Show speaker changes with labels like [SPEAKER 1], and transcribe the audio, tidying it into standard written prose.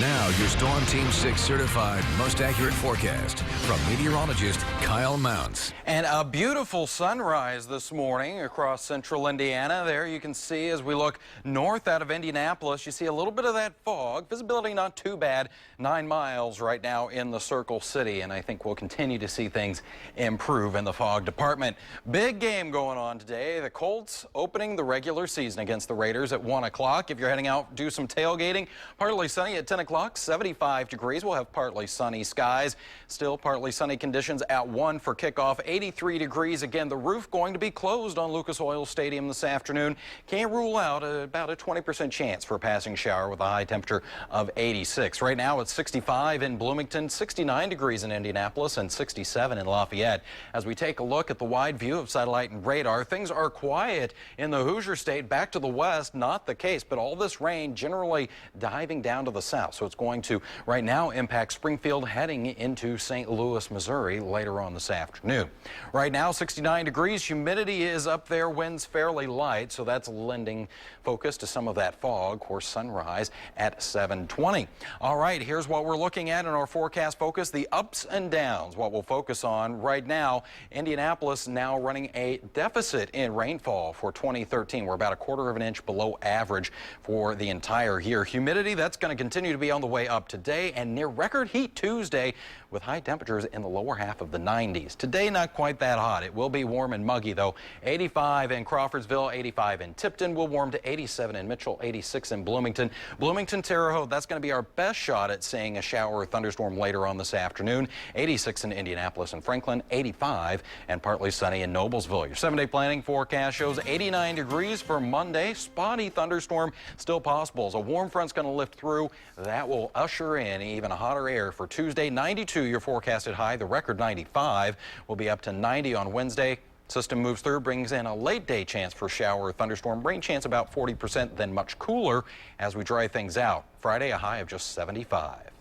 [SPEAKER 1] Now, your Storm Team 6 certified most accurate forecast from meteorologist Kyle Mounts.
[SPEAKER 2] And a beautiful sunrise this morning across central Indiana. There you can see as we look north out of Indianapolis, you see a little bit of that fog. Visibility not too bad, 9 miles right now in the Circle City. And I think we'll continue to see things improve in the fog department. Big game going on today. The Colts opening the regular season against the Raiders at 1 o'clock. If you're heading out, do some tailgating. Partly sunny at 10 o'clock, 75 degrees. We'll have partly sunny skies. Still partly sunny conditions at 1 for kickoff. 83 degrees. Again, the roof going to be closed on Lucas Oil Stadium this afternoon. Can't rule out about a 20% chance for a passing shower with a high temperature of 86. Right now it's 65 in Bloomington, 69 degrees in Indianapolis, and 67 in Lafayette. As we take a look at the wide view of satellite and radar, things are quiet in the Hoosier State. Back to the west, not the case, but all this rain generally diving down to the south. So it's going to right now impact Springfield heading into St. Louis, Missouri later on this afternoon. Right now 69 degrees, humidity is up there, winds fairly light, so that's lending focus to some of that fog. Of course, sunrise at 7:20. All right, here's what we're looking at in our forecast focus, the ups and downs. What we'll focus on right now, Indianapolis now running a deficit in rainfall for 2013. We're about a quarter of an inch below average for the entire year. Humidity, that's going to continue to be on the way up today, and near record heat Tuesday with high temperatures in the lower half of the 90s. Today, not quite that hot. It will be warm and muggy, though. 85 in Crawfordsville, 85 in Tipton. Will warm to 87 in Mitchell, 86 in Bloomington. Bloomington, Terre Haute, that's going to be our best shot at seeing a shower or thunderstorm later on this afternoon. 86 in Indianapolis and Franklin, 85 and partly sunny in Noblesville. Your 7-day planning forecast shows 89 degrees for Monday. Spotty thunderstorm still possible as a warm front's going to lift through. That will usher in even hotter air for Tuesday. 92 your forecasted high. The record 95 will be up to 90 on Wednesday. System moves through, brings in a late day chance for shower or thunderstorm. Rain chance about 40%, then much cooler as we dry things out. Friday, a high of just 75.